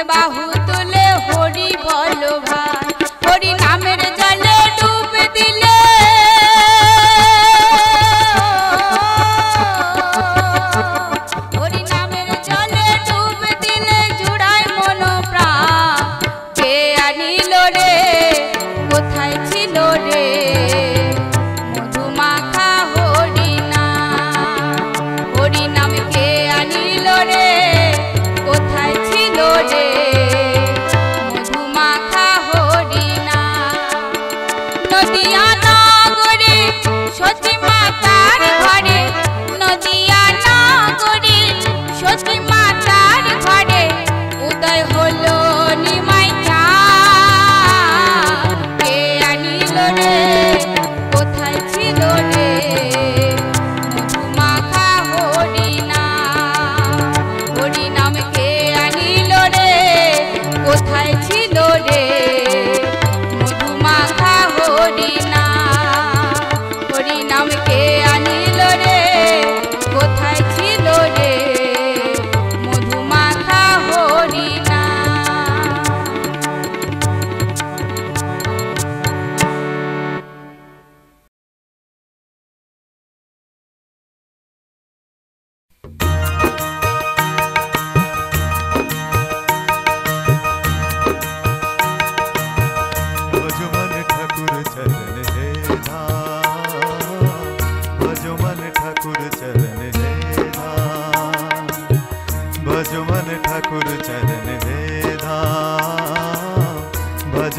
बाहु तुले होरी बोल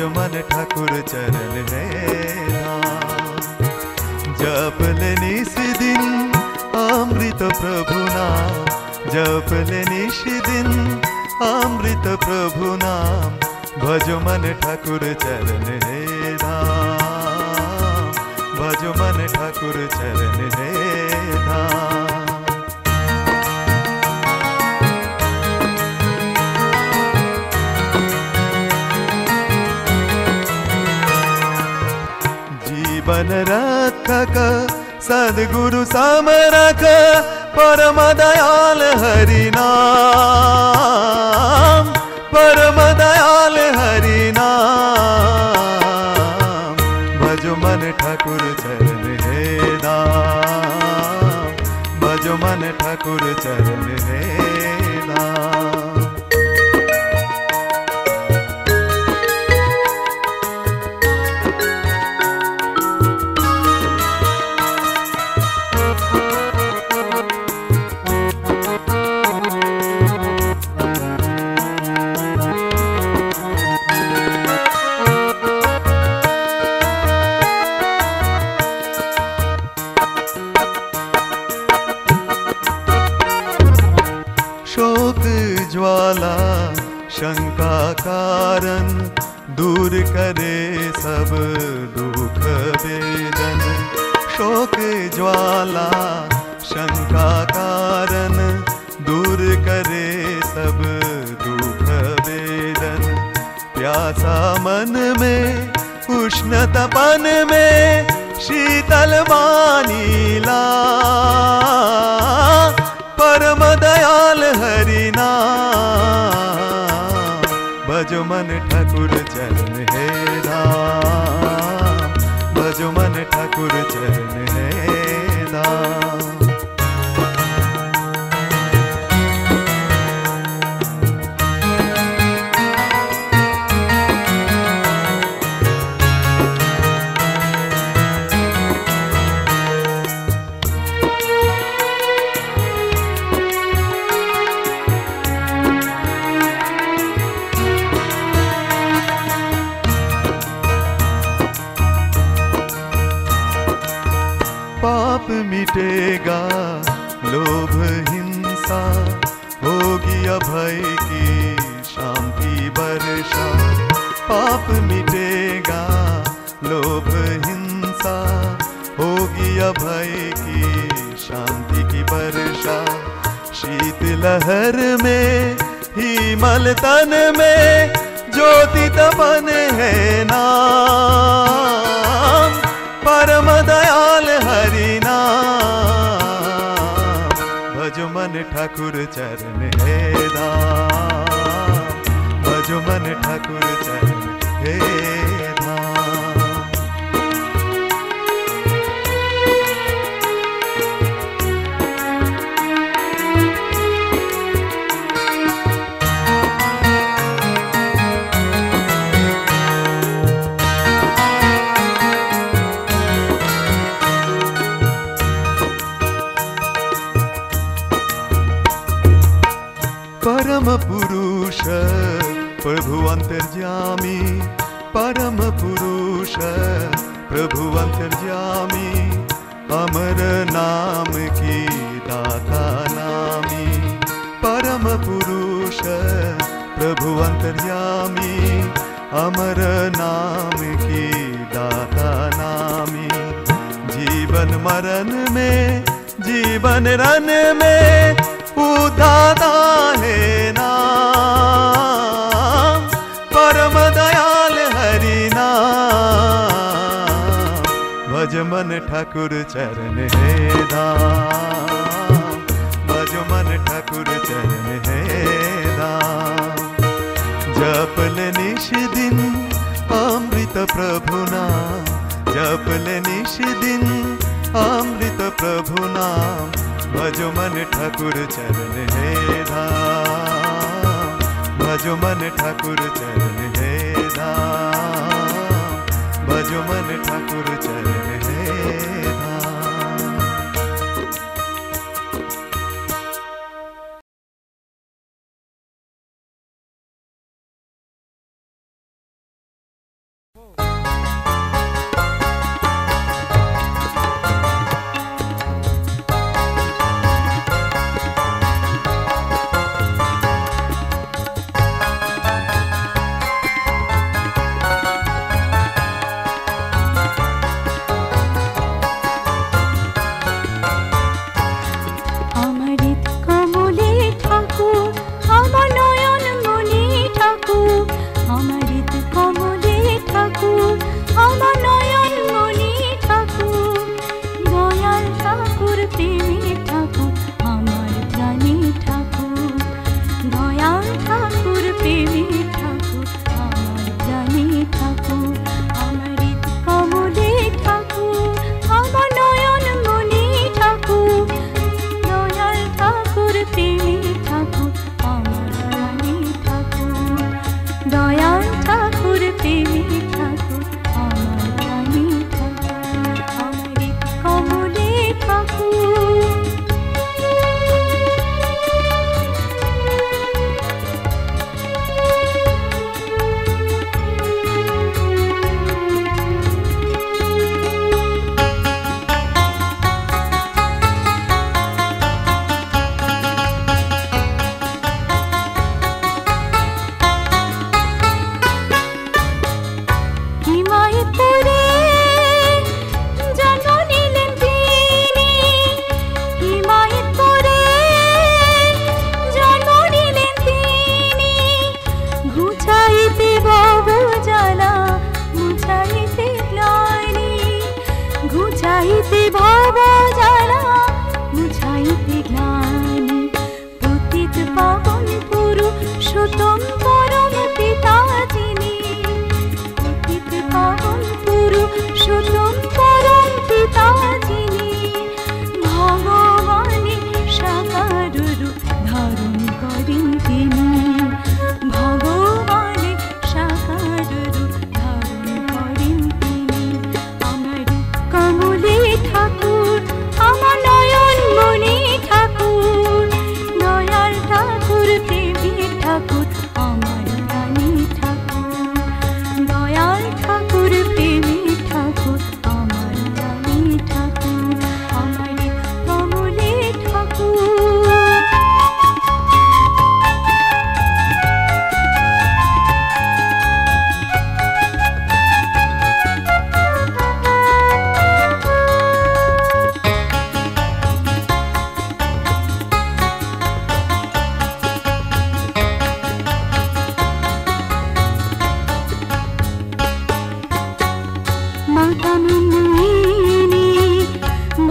भजो मन ठाकुर चरण है धाम। जप ले निस दिन अमृत प्रभु नाम, जप ले निस दिन अमृत प्रभु नाम, भजो मन ठाकुर चरण है धाम, भजो मन ठाकुर चरण है धाम। जीवन रक्षक सद्गुरु समरक परम दयाल हरि नाम, परम दयाल हरि नाम, भजो मन ठाकुर चरण है धाम, भजो मन ठाकुर चरण है धाम। शोक ज्वाला शंका कारण, दूर करे सब दुख वेदन। शोक ज्वाला शंका कारण, दूर करे सब दुख वेदन। प्यासा मन में उष्ण तपन में, शीतल मानीला परम दयाल हरि नाम, भजो मन ठाकुर चरण है धाम, भजो मन ठाकुर चरण है धाम। पाप मिटेगा लोभ हिंसा, होगी अभय की शांति वर्षा। पाप मिटेगा लोभ हिंसा, होगी अभय की शांति की वर्षा। शीत लहर में हिमल तन में, ज्योति तपन है नाम, परम दयाल हरि नाम, भजो मन ठाकुर चरण है धाम, भजो मन ठाकुर चरण है धाम। परम पुरुष प्रभु अंतर्यामी, परम पुरुष प्रभु अंतर्यामी, अमर नाम की दाता नामी। परम पुरुष प्रभु अंतर्यामी, अमर नाम की दाता नामी। जीवन मरण में जीवन रन में, उदाता है नाम, परम दयाल हरि नाम, भज मन ठाकुर चरण है धाम, भज मन ठाकुर चरण है धाम। जप ले निश दिन अमृत प्रभु नाम, जप ले निश दिन अमृत प्रभु नाम, भजो मन ठाकुर चरण है धाम, भजो मन ठाकुर चरण है धाम, भजो मन ठाकुर चरण है। দয়াল ঠাকুর প্রেমী ঠাকুর আমার প্রাণী ঠাকুর আমারি কমলে ঠাকুর মুছাইতে ভব জ্বালা মুছাইতে গ্লানি পতিত পাবন পুরুষোত্তম পরম পিতা যিনি পতিত পাবন পুরুষোত্তম পরম পিতা যিনি ভগবানে সাকার রূপ ধারণ করেন তিনি ভগবানে সাকার রূপ ধারণ করেন তিনি আমার কমলে ঠাকুর আমার নয়ন মণি ঠাকুর দয়াল ঠাকুর প্রেমী ঠাকুর আমার রানী ঠাকুর দয়াল ঠাকুর প্রেমী ঠাকুর আমার রানী ঠাকুর আমার কমলে ঠাকুর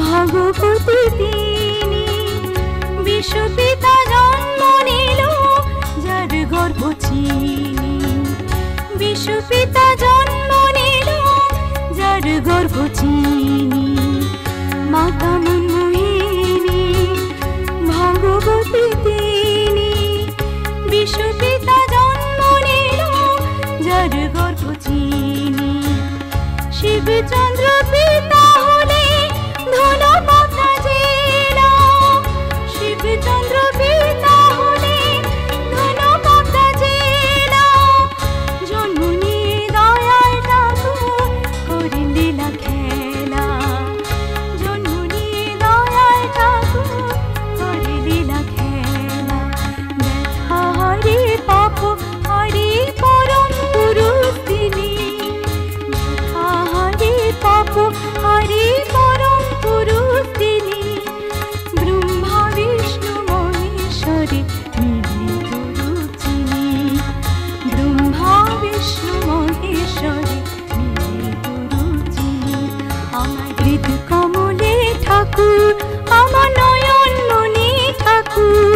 ভগবতী তিনি বিশ্বপিতা জন্ম নিল যার গর্ভ চিনি বিশ্বপিতা জন্ম নিল যার গর্ভ চিনি মাতা মনমোহিনী ভগবতী তিনি বিশ্বপিতা জন্ম নিল যার গর্ভ চিনি শিবচন্দ্র পিতা হলে ধনপত্রা জেলা শিবচন্দ্র পিতা হলে ধনপত্রা জেলা জন্ম নিয়ে দয়াল ঠাকুর করেন লীলা খেলা জন্ম নিয়ে দয়াল ঠাকুর করে লীলা খেলা ব্যথা হরে পাপ হরে পরম পুরুষ তিনি হরে পাপ হরে পরম পুরুষ তিনি ব্রহ্মা বিষ্ণু মহেশ্বরে মিলিত রূপ তিনি ব্রহ্মা বিষ্ণু মহেশ্বরে মিলিত রূপ তিনি আমার হৃদ কমলে ঠাকুর আমার নয়ন মণি ঠাকুর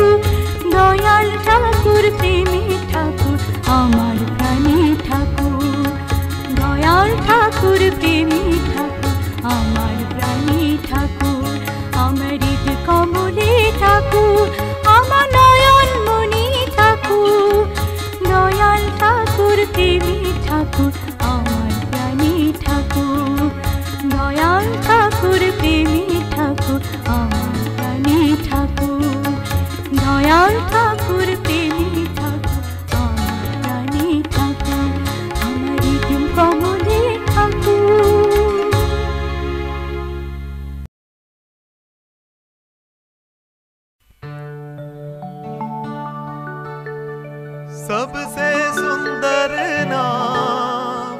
দয়াল ঠাকুর প্রেমী ঠাকুর আমার প্রাণী ঠাকুর দয়াল ঠাকুর প্রেমী ঠাকুর আমার প্রাণী ঠাকুর আমার হৃদ কমলে ঠাকুর আমার নয়ন মণি ঠাকুর দয়াল ঠাকুর প্রেমী ঠাকুর আমার প্রাণী ঠাকুর দয়াল ঠাকুর প্রেমী ঠাকুর আমার প্রাণী ঠাকুর দয়াল ঠাকুর প্রেমী ঠাকুর আমার প্রাণী ঠাকুর আমার হৃদ কমলে ঠাকুর सबसे सुंदर नाम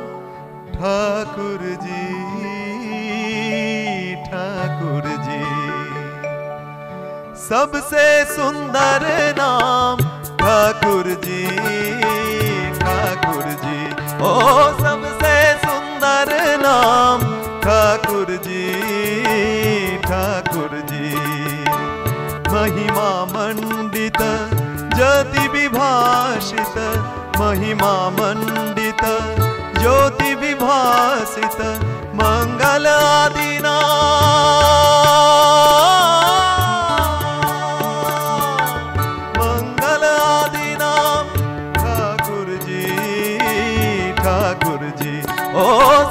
ठाकुर जी ठाकुर जी सबसे सुंदर नाम ठाकुर जी ठाकुर जी ओ सबसे सुंदर नाम ठाकुर जी ठाकुर जी महिमा मंडित ज्योति विभाषित महिमा मंडित ज्योति विभासित मंगल आदि मंगल आदि नाम ठाकुर जी ठाकुर जी। ओ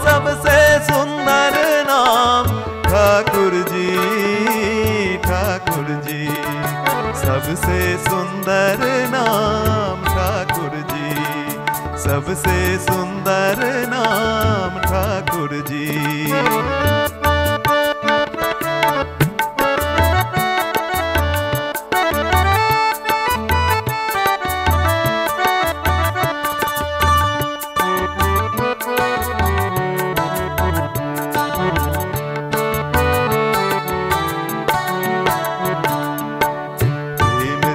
सबसे सुंदर नाम ठाकुर जी, ठाकुर जी। सबसे सुंदर नाम ठाकुर जी, सबसे सुंदर नाम ठाकुर जी।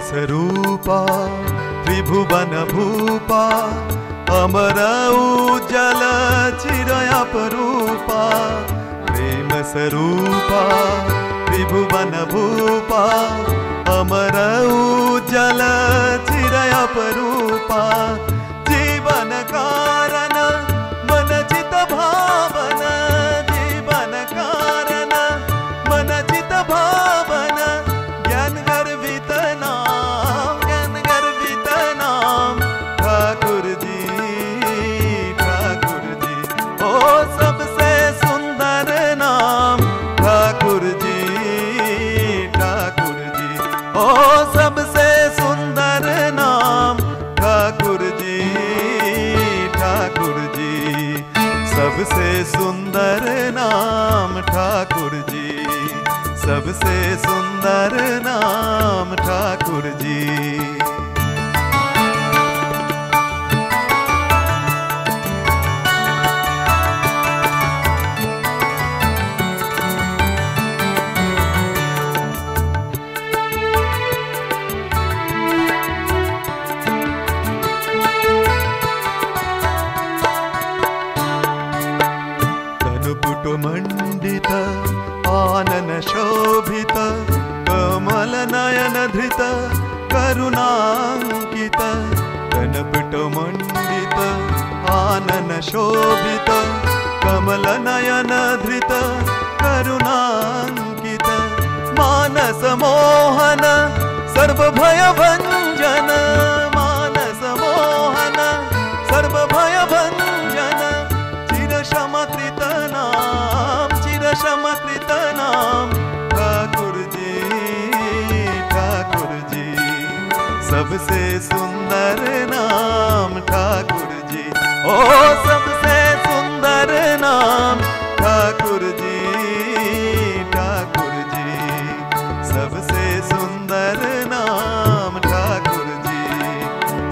स्वरूपा त्रिभुवन भूपा अमर उज्जल चिरयपरूपा। प्रेम स्वरूपा त्रिभुवन भूपा अमर उज्जल चिरयपरूपा। जीवन कारण मन चित भावन, जीवन कारण मन चित भावन। ज्ञान गर्वित नाम, ज्ञान गर्वित नाम ठाकुर जी, ठाकुर जी। ओ सबसे सुंदर नाम ठाकुर जी, ठाकुर जी। ओ सबसे सुंदर नाम ठाकुर जी, ठाकुर जी। सबसे सुंदर नाम ठाकुर जी, सबसे सुंदर नाम ठाकुर जी। मंडित आनन शोभित कमल नयन धृत करुणांकित। कनपट मंडित आनन शोभित कमल नयन धृत करुणांकित। मानस मोहन सर्वभय भंजन, मानस मोहन सर्वभय भंजन। चिरशमकृत नाम, चिरशमकृत नाम ठाकुर जी, ठाकुर जी। सबसे सुंदर नाम ठाकुर जी। ओ सबसे सुंदर नाम ठाकुर जी, ठाकुर जी। सबसे सुंदर नाम ठाकुर जी,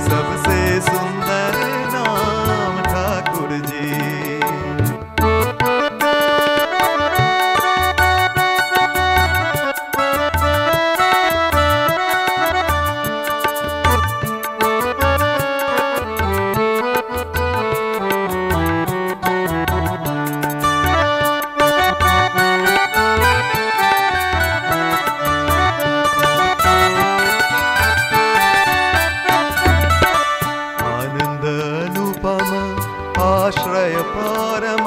सबसे सुंदर नाम ठाकुर जी। आश्रय परम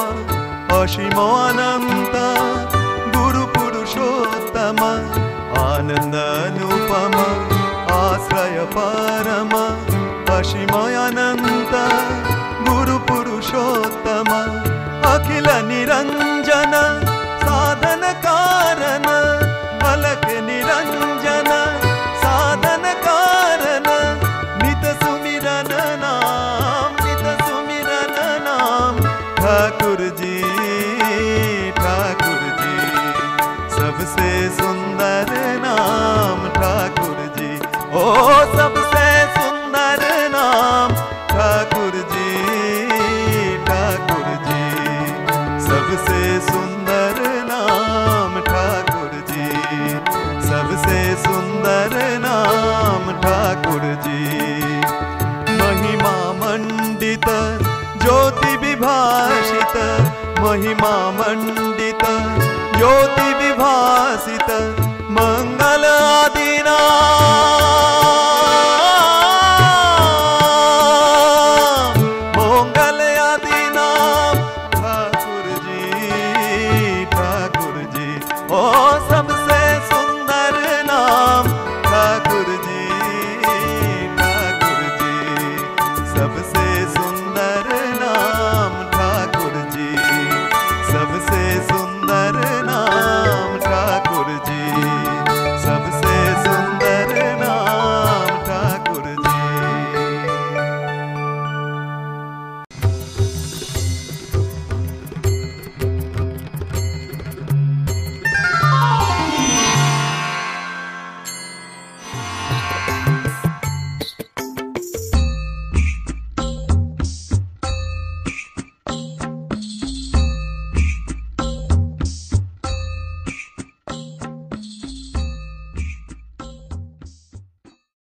असीम अनंत गुरु पुरुषोत्तम। आनंद अनुपम आश्रय परम असीम अनंत गुरु पुरुषोत्तम। अखिल निरंजन साधन कारण, अलख निरंजन साधन कारण। नित सुमिरन नाम, नित सुमिरन नाम ठाकुर जी, ठाकुर जी। सबसे सुंदर नाम ठाकुर जी। ओ सबसे सुंदर नाम ठाकुर जी, ठाकुर जी। सबसे सुंदर नाम ठाकुर जी, सबसे सुंदर नाम ठाकुर जी। महिमा मंडित ज्योति विभाषित, महिमा मंडित ज्योति विभाषित। मंगल आदिनाथ